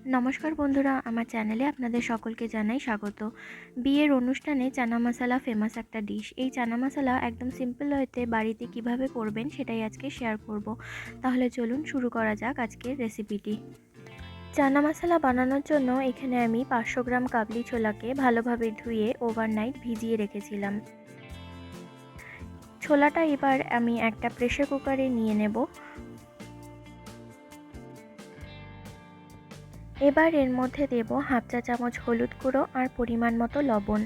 নমস্কার বন্ধুরা, আমার চ্যানেলে আপনাদের সকলকে জানাই স্বাগত। বিয়ের অনুষ্ঠানে চানা মশলা ফেমাস একটা ডিশ। এই চানা মশলা একদম সিম্পল ওয়েতে বাড়িতে কিভাবে করবেন সেটাই আজকে শেয়ার করব। তাহলে চলুন শুরু করা যাক আজকের রেসিপিটি। চানা মশলা বানানোর জন্য এখানে আমি 500 গ্রাম কাবলি ছোলাকে ভালোভাবে ধুয়ে ওভারনাইট ভিজিয়ে রেখেছিলাম। ছোলাটা এবার আমি একটা প্রেসার কুকারে নিয়ে নেব। এবার এর মধ্যে দেব হাফ চা চামচ হলুদ গুঁড়ো আর পরিমাণ মতো লবণ।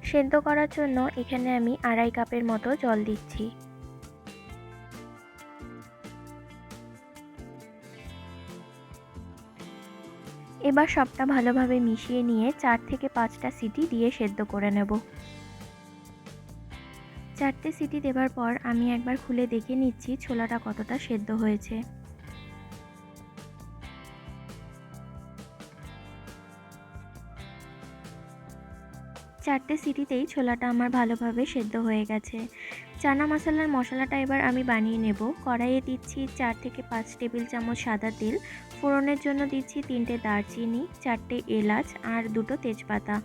সেদ্ধ করার জন্য এখানে আমি 2.5 কাপের মতো জল দিচ্ছি। এবার সবটা ভালোভাবে মিশিয়ে নিয়ে 4 থেকে 5টা সিটি দিয়ে সেদ্ধ করে নেব। 4টে সিটি দেওয়ার পর আমি একবার খুলে দেখে নিচ্ছি ছোলাটা কতটা সেদ্ধ হয়েছে। চারটে সিটিতেই ছোলাটা আমার ভালোভাবে সেদ্ধ হয়ে গেছে। চানা মশলাটা এবার আমি বানিয়ে নেব। কড়াইয়ে দিচ্ছি 4 থেকে 5 টেবিল চামচ সাদা তেল। ফোড়নের জন্য দিচ্ছি 3টে দারচিনি, 4টে এলাচ আর 2টো তেজপাতা।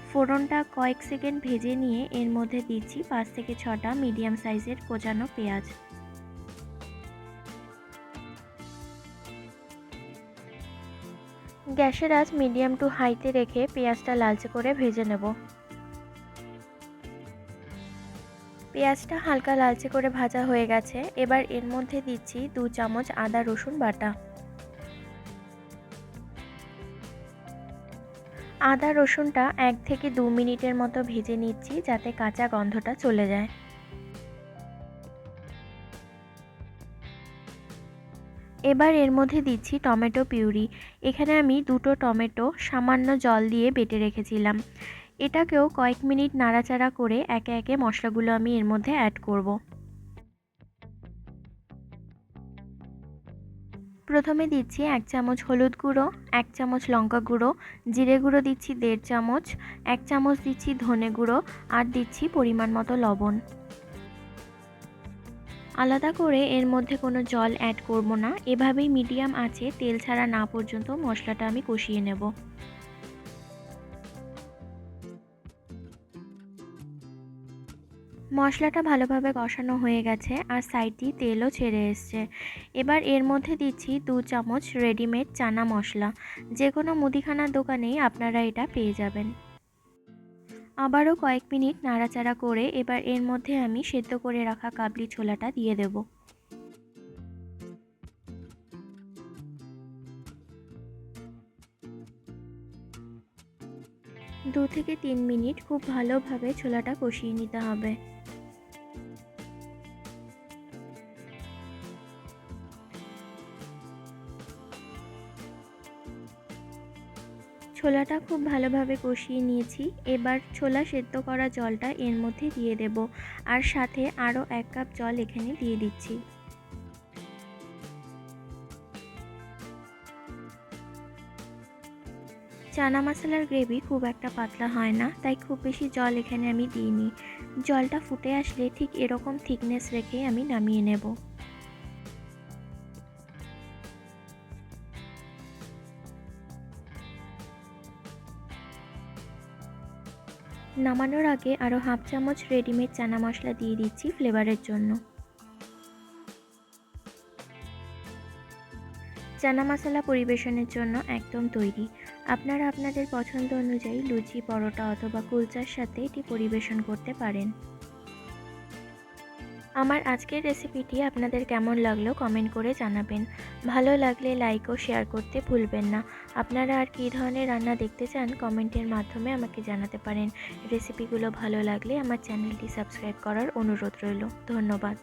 ফোড়নটা কয়েক সেকেন্ড ভেজে নিয়ে এর মধ্যে দিচ্ছি 5 থেকে 6টা মিডিয়াম সাইজের কোচানো পেঁয়াজ। গ্যাসের আঁচ মিডিয়াম টু হাইতে রেখে পেঁয়াজটা লালচে করে ভেজে নেব। পেঁয়াজটা হালকা লালচে করে ভাজা হয়ে গেছে। এবার এর মধ্যে দিচ্ছি 2 চামচ আদা রসুন বাটা। আদা রসুনটা 1 থেকে 2 মিনিটের মতো ভেজে নিচ্ছি যাতে কাঁচা গন্ধটা চলে যায়। এবার এর মধ্যে দিচ্ছি টমেটো পিউরি। এখানে আমি 2টো টমেটো সামান্য জল দিয়ে বেটে রেখেছিলাম। এটাকেও কয়েক মিনিট নাড়াচাড়া করে একে একে মশলাগুলো আমি এর মধ্যে অ্যাড করব। প্রথমে দিচ্ছি 1 চামচ হলুদ গুঁড়ো, 1 চামচ লঙ্কা গুঁড়ো, জিরে গুঁড়ো দিচ্ছি 1.5 চামচ, 1 চামচ দিচ্ছি ধনে গুঁড়ো আর দিচ্ছি পরিমাণ মতো লবণ। আলাদা করে এর মধ্যে কোনো জল অ্যাড করব না। এভাবেই মিডিয়াম আঁচে তেল ছাড়া না পর্যন্ত মশলাটা আমি কষিয়ে নেব। মশলাটা ভালোভাবে কষানো হয়ে গেছে আর সাইড দিয়ে তেলও ছেড়ে এসছে। এবার এর মধ্যে দিচ্ছি 2 চামচ রেডিমেড চানা মশলা। যে কোনো মুদিখানার দোকানেই আপনারা এটা পেয়ে যাবেন। আবারও কয়েক মিনিট নাড়াচাড়া করে এবার এর মধ্যে আমি সেদ্ধ করে রাখা কাবলি ছোলাটা দিয়ে দেব। 2 থেকে 3 মিনিট খুব ভালোভাবে ছোলাটা কষিয়ে নিতে হবে। ছোলাটা খুব ভালোভাবে কষিয়ে নিয়েছি। এবার ছোলা সেদ্ধ করা জলটা এর মধ্যে দিয়ে দেব আর সাথে আরও 1 কাপ জল এখানে দিয়ে দিচ্ছি। চানা মশলার গ্রেভি খুব একটা পাতলা হয় না, তাই খুব বেশি জল এখানে আমি দিইনি। জলটা ফুটে আসলে ঠিক এরকম থিকনেস রেখেই আমি নামিয়ে নেব। নামানোর আগে আরও হাফ চামচ রেডিমেড চানা মশলা দিয়ে দিচ্ছি ফ্লেভারের জন্য। চানা মশলা পরিবেশনের জন্য একদম তৈরি। আপনারা আপনাদের পছন্দ অনুযায়ী লুচি, পরোটা অথবা কুলচার সাথে এটি পরিবেশন করতে পারেন। আমার আজকের রেসিপিটি আপনাদের কেমন লাগলো কমেন্ট করে জানাবেন। ভালো লাগলে লাইক ও শেয়ার করতে ভুলবেন না। আপনারা আর কী ধরনের রান্না দেখতে চান কমেন্টের মাধ্যমে আমাকে জানাতে পারেন। রেসিপিগুলো ভালো লাগলে আমার চ্যানেলটি সাবস্ক্রাইব করার অনুরোধ রইল। ধন্যবাদ।